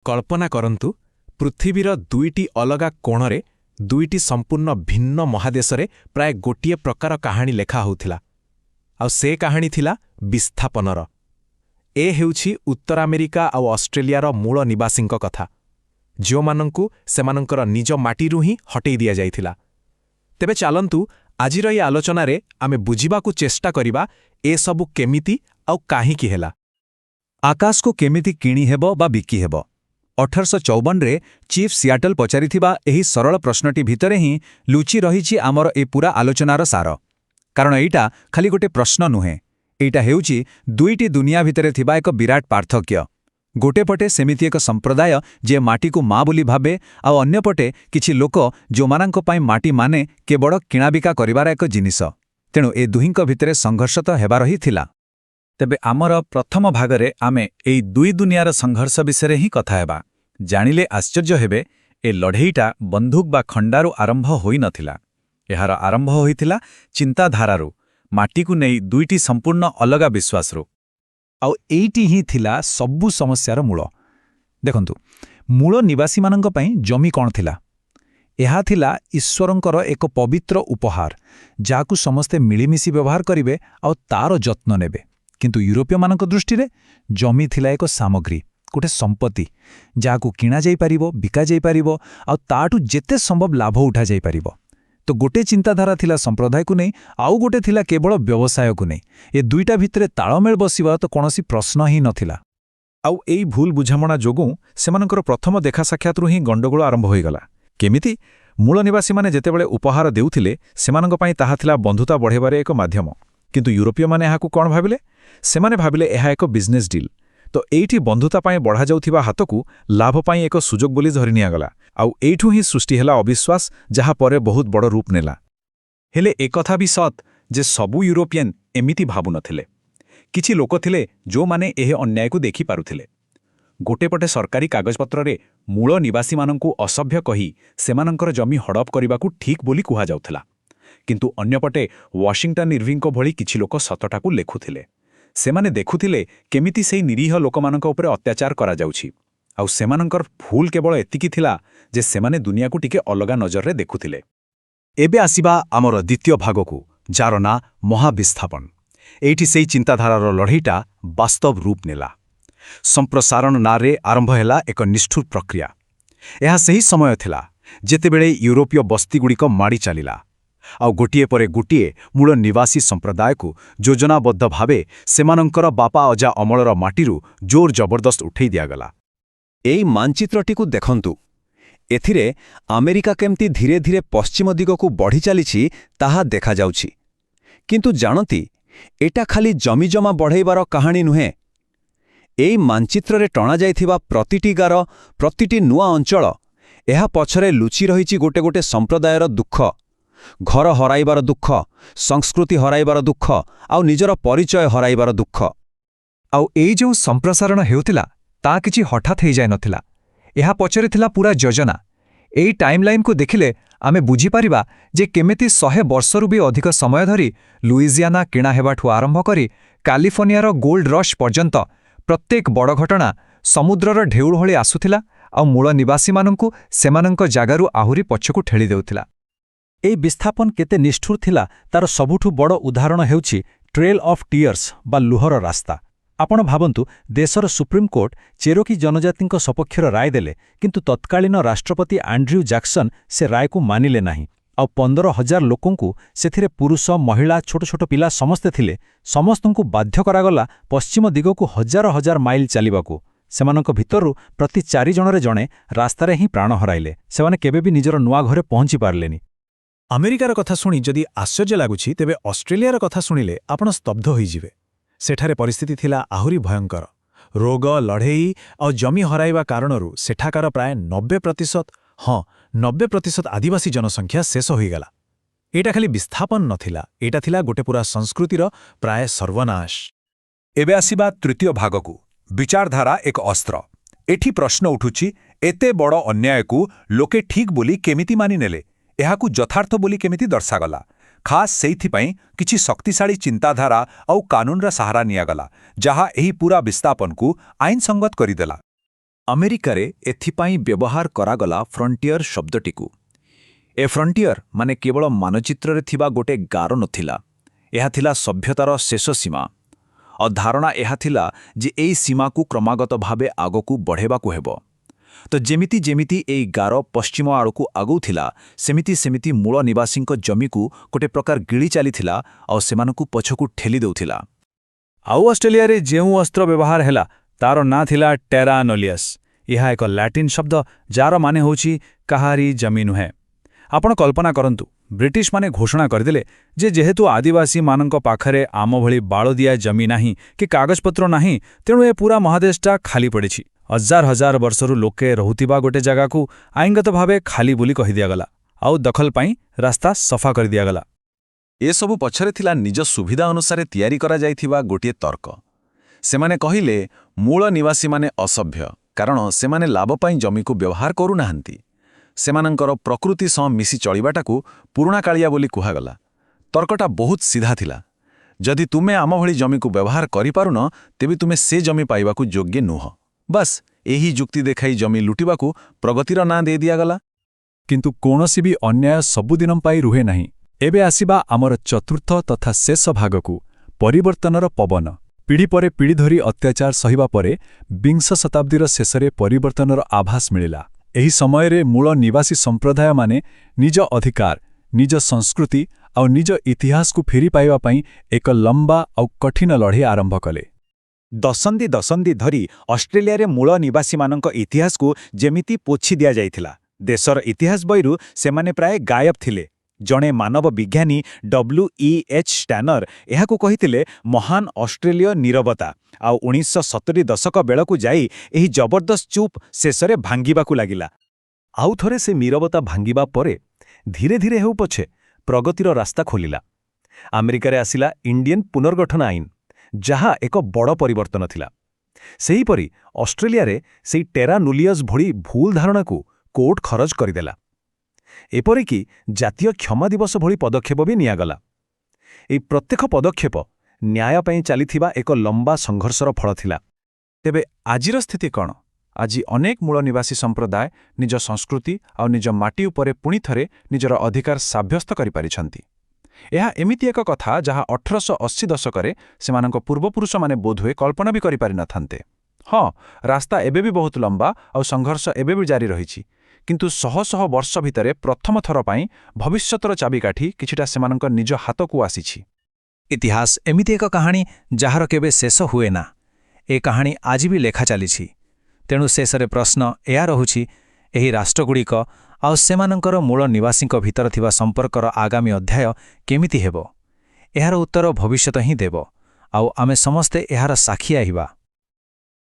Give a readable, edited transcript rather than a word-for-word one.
କଳ୍ପନା କରନ୍ତୁ ପୃଥିବୀର ଦୁଇଟି ଅଲଗା କୋଣରେ ଦୁଇଟି ସମ୍ପୂର୍ଣ୍ଣ ଭିନ୍ନ ମହାଦେଶରେ ପ୍ରାୟ ଗୋଟିଏ ପ୍ରକାର କାହାଣୀ ଲେଖା ହେଉଥିଲା। ଆଉ ସେ କାହାଣୀ ଥିଲା ବିସ୍ଥାପନର। ଏ ହେଉଛି ଉତ୍ତର ଆମେରିକା ଆଉ ଅଷ୍ଟ୍ରେଲିଆର ମୂଳ ନିବାସୀଙ୍କ କଥା, ଯେଉଁମାନଙ୍କୁ ସେମାନଙ୍କର ନିଜ ମାଟିରୁ ହିଁ ହଟେଇ ଦିଆଯାଇଥିଲା। ତେବେ ଚାଲନ୍ତୁ ଆଜିର ଏ ଆଲୋଚନାରେ ଆମେ ବୁଝିବାକୁ ଚେଷ୍ଟା କରିବା ଏସବୁ କେମିତି ଆଉ କାହିଁକି ହେଲା। ଆକାଶକୁ କେମିତି କିଣି ହେବ ବା ବିକି ହେବ? 1854ରେ ଚିଫ୍ ସିଆଟଲ ପଚାରିଥିବା ଏହି ସରଳ ପ୍ରଶ୍ନଟି ଭିତରେ ହିଁ ଲୁଚି ରହିଛି ଆମର ଏ ପୂରା ଆଲୋଚନାର ସାର। କାରଣ ଏଇଟା ଖାଲି ଗୋଟେ ପ୍ରଶ୍ନ ନୁହେଁ, ଏଇଟା ହେଉଛି ଦୁଇଟି ଦୁନିଆ ଭିତରେ ଥିବା ଏକ ବିରାଟ ପାର୍ଥକ୍ୟ। ଗୋଟେ ପଟେ ସେମିତି ଏକ ସମ୍ପ୍ରଦାୟ ଯିଏ ମାଟିକୁ ମା ବୋଲି ଭାବେ, ଆଉ ଅନ୍ୟପଟେ କିଛି ଲୋକ ଯେଉଁମାନଙ୍କ ପାଇଁ ମାଟି ମାନେ କେବଳ କିଣାବିକା କରିବାର ଏକ ଜିନିଷ। ତେଣୁ ଏ ଦୁହିଁଙ୍କ ଭିତରେ ସଂଘର୍ଷ ତ ହେବାର ହିଁ ଥିଲା। ତେବେ ଆମର ପ୍ରଥମ ଭାଗରେ ଆମେ ଏହି ଦୁଇ ଦୁନିଆର ସଂଘର୍ଷ ବିଷୟରେ ହିଁ କଥା ହେବା। ଜାଣିଲେ ଆଶ୍ଚର୍ଯ୍ୟ ହେବେ, ଏ ଲଢ଼େଇଟା ବନ୍ଧୁକ ବା ଖଣ୍ଡାରୁ ଆରମ୍ଭ ହୋଇନଥିଲା। ଏହାର ଆରମ୍ଭ ହୋଇଥିଲା ଚିନ୍ତାଧାରାରୁ, ମାଟିକୁ ନେଇ ଦୁଇଟି ସମ୍ପୂର୍ଣ୍ଣ ଅଲଗା ବିଶ୍ୱାସରୁ। ଆଉ ଏଇଟି ହିଁ ଥିଲା ସବୁ ସମସ୍ୟାର ମୂଳ। ଦେଖନ୍ତୁ, ମୂଳ ନିବାସୀମାନଙ୍କ ପାଇଁ ଜମି କ'ଣ ଥିଲା? ଏହା ଥିଲା ଈଶ୍ୱରଙ୍କର ଏକ ପବିତ୍ର ଉପହାର, ଯାହାକୁ ସମସ୍ତେ ମିଳିମିଶି ବ୍ୟବହାର କରିବେ ଆଉ ତାର ଯତ୍ନ ନେବେ। କିନ୍ତୁ ୟୁରୋପୀୟମାନଙ୍କ ଦୃଷ୍ଟିରେ ଜମି ଥିଲା ଏକ ସାମଗ୍ରୀ, ଗୋଟେ ସମ୍ପତ୍ତି, ଯାହାକୁ କିଣାଯାଇପାରିବ, ବିକାଯାଇପାରିବ ଆଉ ତାଠୁ ଯେତେ ସମ୍ଭବ ଲାଭ ଉଠାଯାଇପାରିବ। ତ ଗୋଟେ ଚିନ୍ତାଧାରା ଥିଲା ସମ୍ପ୍ରଦାୟକୁ ନେଇ, ଆଉ ଗୋଟେ ଥିଲା କେବଳ ବ୍ୟବସାୟକୁ ନେଇ। ଏ ଦୁଇଟା ଭିତରେ ତାଳମେଳ ବସିବା ତ କୌଣସି ପ୍ରଶ୍ନ ହିଁ ନଥିଲା। ଆଉ ଏଇ ଭୁଲ ବୁଝାମଣା ଯୋଗୁଁ ସେମାନଙ୍କର ପ୍ରଥମ ଦେଖା ସାକ୍ଷାତରୁ ହିଁ ଗଣ୍ଡଗୋଳ ଆରମ୍ଭ ହୋଇଗଲା। କେମିତି? ମୂଳ ନିବାସୀମାନେ ଯେତେବେଳେ ଉପହାର ଦେଉଥିଲେ, ସେମାନଙ୍କ ପାଇଁ ତାହା ଥିଲା ବନ୍ଧୁତା ବଢ଼ାଇବାରେ ଏକ ମାଧ୍ୟମ। କିନ୍ତୁ ୟୁରୋପୀୟମାନେ ଏହାକୁ କ'ଣ ଭାବିଲେ? ସେମାନେ ଭାବିଲେ ଏହା ଏକ ବିଜନେସ୍ ଡିଲ୍। ତ ଏଇଠି ବନ୍ଧୁତା ପାଇଁ ବଢ଼ାଯାଉଥିବା ହାତକୁ ଲାଭ ପାଇଁ ଏକ ସୁଯୋଗ ବୋଲି ଧରି ନିଆଗଲା। ଆଉ ଏଇଠୁ ହିଁ ସୃଷ୍ଟି ହେଲା ଅବିଶ୍ୱାସ, ଯାହା ପରେ ବହୁତ ବଡ଼ ରୂପ ନେଲା। ହେଲେ ଏକଥା ବି ସତ୍ ଯେ ସବୁ ୟୁରୋପିଆନ୍ ଏମିତି ଭାବୁନଥିଲେ। କିଛି ଲୋକ ଥିଲେ ଯେଉଁମାନେ ଏହି ଅନ୍ୟାୟକୁ ଦେଖିପାରୁଥିଲେ। ଗୋଟେପଟେ ସରକାରୀ କାଗଜପତ୍ରରେ ମୂଳ ନିବାସୀମାନଙ୍କୁ ଅସଭ୍ୟ କହି ସେମାନଙ୍କର ଜମି ହଡ଼ପ କରିବାକୁ ଠିକ୍ ବୋଲି କୁହାଯାଉଥିଲା। କିନ୍ତୁ ଅନ୍ୟପଟେ ୱାଶିଂଟନ୍ ଇର୍ଭିଂଙ୍କ ଭଳି କିଛି ଲୋକ ସତଟାକୁ ଲେଖୁଥିଲେ। ସେମାନେ ଦେଖୁଥିଲେ କେମିତି ସେହି ନିରୀହ ଲୋକମାନଙ୍କ ଉପରେ ଅତ୍ୟାଚାର କରାଯାଉଛି। ଆଉ ସେମାନଙ୍କର ଭୁଲ କେବଳ ଏତିକି ଥିଲା ଯେ ସେମାନେ ଦୁନିଆକୁ ଟିକେ ଅଲଗା ନଜରରେ ଦେଖୁଥିଲେ। ଏବେ ଆସିବା ଆମର ଦ୍ୱିତୀୟ ଭାଗକୁ, ଯାର ନାଁ ମହାବିସ୍ଥାପନ। ଏଇଠି ସେହି ଚିନ୍ତାଧାରାର ଲଢ଼େଇଟା ବାସ୍ତବ ରୂପ ନେଲା। ସମ୍ପ୍ରସାରଣ ନାଁରେ ଆରମ୍ଭ ହେଲା ଏକ ନିଷ୍ଠୁର ପ୍ରକ୍ରିୟା। ଏହା ସେହି ସମୟ ଥିଲା ଯେତେବେଳେ ୟୁରୋପୀୟ ବସ୍ତିଗୁଡ଼ିକ ମାଡ଼ି ଚାଲିଲା, ଆଉ ଗୋଟିଏ ପରେ ଗୋଟିଏ ମୂଳ ନିବାସୀ ସମ୍ପ୍ରଦାୟକୁ ଯୋଜନାବଦ୍ଧ ଭାବେ ସେମାନଙ୍କର ବାପା ଅଜା ଅମଳର ମାଟିରୁ ଜୋର ଜବରଦସ୍ତ ଉଠେଇ ଦିଆଗଲା। ଏଇ ମାନଚିତ୍ରଟିକୁ ଦେଖନ୍ତୁ। ଏଥିରେ ଆମେରିକା କେମିତି ଧୀରେ ଧୀରେ ପଶ୍ଚିମ ଦିଗକୁ ବଢ଼ି ଚାଲିଛି ତାହା ଦେଖାଯାଉଛି। କିନ୍ତୁ ଜାଣନ୍ତି, ଏଟା ଖାଲି ଜମିଜମା ବଢ଼ାଇବାର କାହାଣୀ ନୁହେଁ। ଏଇ ମାନଚିତ୍ରରେ ଟଣାଯାଇଥିବା ପ୍ରତିଟି ଗାର, ପ୍ରତିଟି ନୂଆ ଅଞ୍ଚଳ, ଏହା ପଛରେ ଲୁଚି ରହିଛି ଗୋଟେ ଗୋଟେ ସମ୍ପ୍ରଦାୟର ଦୁଃଖ। ଘର ହରାଇବାର ଦୁଃଖ, ସଂସ୍କୃତି ହରାଇବାର ଦୁଃଖ, ଆଉ ନିଜର ପରିଚୟ ହରାଇବାର ଦୁଃଖ। ଆଉ ଏଇ ଯେଉଁ ସମ୍ପ୍ରସାରଣ ହେଉଥିଲା, ତା କିଛି ହଠାତ୍ ହେଇଯାଇନଥିଲା। ଏହା ପଛରେ ଥିଲା ପୂରା ଯୋଜନା। ଏଇ ଟାଇମ୍ଲାଇନ୍କୁ ଦେଖିଲେ ଆମେ ବୁଝିପାରିବା ଯେ କେମିତି 100 ବର୍ଷରୁ ବି ଅଧିକ ସମୟ ଧରି ଲୁଇଜିଆନା କିଣା ହେବାଠୁ ଆରମ୍ଭ କରି କାଲିଫର୍ଣ୍ଣିଆର ଗୋଲ୍ଡ ରଶ୍ ପର୍ଯ୍ୟନ୍ତ ପ୍ରତ୍ୟେକ ବଡ଼ ଘଟଣା ସମୁଦ୍ରର ଢେଉଳ ଭଳି ଆସୁଥିଲା ଆଉ ମୂଳ ନିବାସୀମାନଙ୍କୁ ସେମାନଙ୍କ ଜାଗାରୁ ଆହୁରି ପଛକୁ ଠେଲି ଦେଉଥିଲା। ଏହି ବିସ୍ଥାପନ କେତେ ନିଷ୍ଠୁର ଥିଲା ତାର ସବୁଠୁ ବଡ଼ ଉଦାହରଣ ହେଉଛି ଟ୍ରେଲ୍ ଅଫ୍ ଟିୟର୍ସ ବା ଲୁହର ରାସ୍ତା। ଆପଣ ଭାବନ୍ତୁ, ଦେଶର ସୁପ୍ରିମକୋର୍ଟ ଚେରୋକି ଜନଜାତିଙ୍କ ସପକ୍ଷରେ ରାୟ ଦେଲେ, କିନ୍ତୁ ତତ୍କାଳୀନ ରାଷ୍ଟ୍ରପତି ଆଣ୍ଡ୍ରିଉ ଜ୍ୟାକ୍ସନ୍ ସେ ରାୟକୁ ମାନିଲେ ନାହିଁ। ଆଉ 15,000 ଲୋକଙ୍କୁ, ସେଥିରେ ପୁରୁଷ, ମହିଳା, ଛୋଟ ଛୋଟ ପିଲା ସମସ୍ତେ ଥିଲେ, ସମସ୍ତଙ୍କୁ ବାଧ୍ୟ କରାଗଲା ପଶ୍ଚିମ ଦିଗକୁ ହଜାର ହଜାର ମାଇଲ ଚାଲିବାକୁ। ସେମାନଙ୍କ ଭିତରୁ ପ୍ରତି 4 ଜଣରେ ଜଣେ ରାସ୍ତାରେ ହିଁ ପ୍ରାଣ ହରାଇଲେ। ସେମାନେ କେବେ ବି ନିଜର ନୂଆ ଘରେ ପହଞ୍ଚି ପାରିଲେନି। ଆମେରିକାର କଥା ଶୁଣି ଯଦି ଆଶ୍ଚର୍ଯ୍ୟ ଲାଗୁଛି, ତେବେ ଅଷ୍ଟ୍ରେଲିଆର କଥା ଶୁଣିଲେ ଆପଣ ସ୍ତବ୍ଧ ହୋଇଯିବେ। ସେଠାରେ ପରିସ୍ଥିତି ଥିଲା ଆହୁରି ଭୟଙ୍କର। ରୋଗ, ଲଢ଼େଇ ଆଉ ଜମି ହରାଇବା କାରଣରୁ ସେଠାକାର ପ୍ରାୟ 90% ଆଦିବାସୀ ଜନସଂଖ୍ୟା ଶେଷ ହୋଇଗଲା। ଏଇଟା ଖାଲି ବିସ୍ଥାପନ ନଥିଲା, ଏଇଟା ଥିଲା ଗୋଟେ ପୂରା ସଂସ୍କୃତିର ପ୍ରାୟ ସର୍ବନାଶ। ଏବେ ଆସିବା ତୃତୀୟ ଭାଗକୁ, ବିଚାରଧାରା ଏକ ଅସ୍ତ୍ର। ଏଠି ପ୍ରଶ୍ନ ଉଠୁଛି, ଏତେ ବଡ଼ ଅନ୍ୟାୟକୁ ଲୋକେ ଠିକ୍ ବୋଲି କେମିତି ମାନିନେଲେ? ଏହାକୁ ଯଥାର୍ଥ ବୋଲି କେମିତି ଦର୍ଶାଗଲା? ଖାସ୍ ସେଇଥିପାଇଁ କିଛି ଶକ୍ତିଶାଳୀ ଚିନ୍ତାଧାରା ଆଉ କାନୁନର ସାହାରା ନିଆଗଲା, ଯାହା ଏହି ପୂରା ବିସ୍ଥାପନକୁ ଆଇନସଙ୍ଗତ କରିଦେଲା। ଆମେରିକାରେ ଏଥିପାଇଁ ବ୍ୟବହାର କରାଗଲା ଫ୍ରଣ୍ଟିୟର ଶବ୍ଦଟିକୁ। ଏ ଫ୍ରଣ୍ଟିୟର ମାନେ କେବଳ ମାନଚିତ୍ରରେ ଥିବା ଗୋଟେ ଗାର ନଥିଲା, ଏହା ଥିଲା ସଭ୍ୟତାର ଶେଷ ସୀମା। ଆଉ ଧାରଣା ଏହା ଥିଲା ଯେ ଏହି ସୀମାକୁ କ୍ରମାଗତ ଭାବେ ଆଗକୁ ବଢ଼ାଇବାକୁ ହେବ। ତ ଯେମିତି ଯେମିତି ଏହି ଗାର ପଶ୍ଚିମ ଆଡ଼କୁ ଆଗଉଥିଲା, ସେମିତି ସେମିତି ମୂଳ ନିବାସୀଙ୍କ ଜମିକୁ ଗୋଟେ ପ୍ରକାର ଗିଳି ଚାଲିଥିଲା ଆଉ ସେମାନଙ୍କୁ ପଛକୁ ଠେଲି ଦେଉଥିଲା। ଆଉ ଅଷ୍ଟ୍ରେଲିଆରେ ଯେଉଁ ଅସ୍ତ୍ର ବ୍ୟବହାର ହେଲା ତାର ନାଁ ଥିଲା ଟେରା ନୋଲିୟସ୍। ଏହା ଏକ ଲାଟିନ୍ ଶବ୍ଦ ଯାର ମାନେ ହେଉଛି କାହାରି ଜମି ନୁହେଁ। ଆପଣ କଳ୍ପନା କରନ୍ତୁ, ବ୍ରିଟିଶମାନେ ଘୋଷଣା କରିଦେଲେ ଯେ ଯେହେତୁ ଆଦିବାସୀମାନଙ୍କ ପାଖରେ ଆମ ଭଳି ବାଳଦିଆ ଜମି ନାହିଁ କି କାଗଜପତ୍ର ନାହିଁ, ତେଣୁ ଏ ପୁରା ମହାଦେଶଟା ଖାଲି ପଡ଼ିଛି। ହଜାର ହଜାର ବର୍ଷରୁ ଲୋକେ ରହୁଥିବା ଗୋଟେ ଜାଗାକୁ ଆଇନଗତ ଭାବେ ଖାଲି ବୋଲି କହିଦିଆଗଲା, ଆଉ ଦଖଲ ପାଇଁ ରାସ୍ତା ସଫା କରିଦିଆଗଲା। ଏସବୁ ପଛରେ ଥିଲା ନିଜ ସୁବିଧା ଅନୁସାରେ ତିଆରି କରାଯାଇଥିବା ଗୋଟିଏ ତର୍କ। ସେମାନେ କହିଲେ ମୂଳ ନିବାସୀମାନେ ଅସଭ୍ୟ, କାରଣ ସେମାନେ ଲାଭ ପାଇଁ ଜମିକୁ ବ୍ୟବହାର କରୁନାହାନ୍ତି। ସେମାନଙ୍କର ପ୍ରକୃତି ସହ ମିଶି ଚଳିବାଟାକୁ ପୁରୁଣାକାଳିଆ ବୋଲି କୁହାଗଲା। ତର୍କଟା ବହୁତ ସିଧା ଥିଲା। ଯଦି ତୁମେ ଆମ ଭଳି ଜମିକୁ ବ୍ୟବହାର କରିପାରୁନ, ତେବେ ତୁମେ ସେ ଜମି ପାଇବାକୁ ଯୋଗ୍ୟ ନୁହଁ। ବାସ୍ ଏହି ଯୁକ୍ତି ଦେଖାଇ ଜମି ଲୁଟିବାକୁ ପ୍ରଗତିର ନାଁ ଦେଇ ଦିଆଗଲା। କିନ୍ତୁ କୌଣସି ବି ଅନ୍ୟାୟ ସବୁଦିନ ପାଇଁ ରୁହେ ନାହିଁ। ଏବେ ଆସିବା ଆମର ଚତୁର୍ଥ ତଥା ଶେଷ ଭାଗକୁ, ପରିବର୍ତ୍ତନର ପବନ। ପିଢ଼ି ପରେ ପିଢ଼ି ଧରି ଅତ୍ୟାଚାର ସହିବା ପରେ ବିଂଶ ଶତାବ୍ଦୀର ଶେଷରେ ପରିବର୍ତ୍ତନର ଆଭାସ ମିଳିଲା। ଏହି ସମୟରେ ମୂଳ ନିବାସୀ ସମ୍ପ୍ରଦାୟମାନେ ନିଜ ଅଧିକାର, ନିଜ ସଂସ୍କୃତି ଆଉ ନିଜ ଇତିହାସକୁ ଫେରି ପାଇବା ପାଇଁ ଏକ ଲମ୍ବା ଆଉ କଠିନ ଲଢ଼େଇ ଆରମ୍ଭ କଲେ। ଦଶନ୍ଧି ଦଶନ୍ଧି ଧରି ଅଷ୍ଟ୍ରେଲିଆରେ ମୂଳ ନିବାସୀମାନଙ୍କ ଇତିହାସକୁ ଯେମିତି ପୋଛି ଦିଆଯାଇଥିଲା। ଦେଶର ଇତିହାସ ବହିରୁ ସେମାନେ ପ୍ରାୟ ଗାୟବ ଥିଲେ। ଜଣେ ମାନବ ବିଜ୍ଞାନୀ W.E.H. ଷ୍ଟାନର ଏହାକୁ କହିଥିଲେ ମହାନ ଅଷ୍ଟ୍ରେଲୀୟ ନୀରବତା। ଆଉ 1970 ଦଶକ ବେଳକୁ ଯାଇ ଏହି ଜବରଦସ୍ତ ଚୁପ୍ ଶେଷରେ ଭାଙ୍ଗିବାକୁ ଲାଗିଲା। ଆଉ ଥରେ ସେ ନୀରବତା ଭାଙ୍ଗିବା ପରେ ଧୀରେ ଧୀରେ ହେଉ ପଛେ ପ୍ରଗତିର ରାସ୍ତା ଖୋଲିଲା। ଆମେରିକାରେ ଆସିଲା ଇଣ୍ଡିଆନ୍ ପୁନର୍ଗଠନ ଆଇନ, ଯାହା ଏକ ବଡ଼ ପରିବର୍ତ୍ତନ ଥିଲା। ସେହିପରି ଅଷ୍ଟ୍ରେଲିଆରେ ସେହି ଟେରା ନୋଲିୟସ୍ ଭଳି ଭୁଲ ଧାରଣାକୁ କୋର୍ଟ ଖରଜ କରିଦେଲା। ଏପରିକି ଜାତୀୟ କ୍ଷମା ଦିବସ ଭଳି ପଦକ୍ଷେପ ବି ନିଆଗଲା। ଏହି ପ୍ରତ୍ୟେକ ପଦକ୍ଷେପ ନ୍ୟାୟ ପାଇଁ ଚାଲିଥିବା ଏକ ଲମ୍ବା ସଂଘର୍ଷର ଫଳ ଥିଲା। ତେବେ ଆଜିର ସ୍ଥିତି କ'ଣ? ଆଜି ଅନେକ ମୂଳ ନିବାସୀ ସମ୍ପ୍ରଦାୟ ନିଜ ସଂସ୍କୃତି ଆଉ ନିଜ ମାଟି ଉପରେ ପୁଣି ଥରେ ନିଜର ଅଧିକାର ସାବ୍ୟସ୍ତ କରିପାରିଛନ୍ତି। ଏହା ଏମିତି ଏକ କଥା ଯାହା 1880 ଦଶକରେ ସେମାନଙ୍କ ପୂର୍ବପୁରୁଷମାନେ ବୋଧହୁଏ କଳ୍ପନା ବି କରିପାରିନଥାନ୍ତେ। ହଁ, ରାସ୍ତା ଏବେ ବି ବହୁତ ଲମ୍ବା ଆଉ ସଂଘର୍ଷ ଏବେ ବି ଜାରି ରହିଛି, କିନ୍ତୁ ଶହ ଶହ ବର୍ଷ ଭିତରେ ପ୍ରଥମ ଥର ପାଇଁ ଭବିଷ୍ୟତର ଚାବିକାଠି କିଛିଟା ସେମାନଙ୍କ ନିଜ ହାତକୁ ଆସିଛି। ଇତିହାସ ଏମିତି ଏକ କାହାଣୀ ଯାହାର କେବେ ଶେଷ ହୁଏ ନା। ଏ କାହାଣୀ ଆଜି ବି ଲେଖା ଚାଲିଛି। ତେଣୁ ଶେଷରେ ପ୍ରଶ୍ନ ଏହା ରହୁଛି, ଏହି ରାଷ୍ଟ୍ରଗୁଡ଼ିକ ଆଉ ସେମାନଙ୍କର ମୂଳ ନିବାସୀଙ୍କ ଭିତରେ ଥିବା ସମ୍ପର୍କର ଆଗାମୀ ଅଧ୍ୟାୟ କେମିତି ହେବ? ଏହାର ଉତ୍ତର ଭବିଷ୍ୟତ ହିଁ ଦେବ, ଆଉ ଆମେ ସମସ୍ତେ ଏହାର ସାକ୍ଷୀ ରହିବା।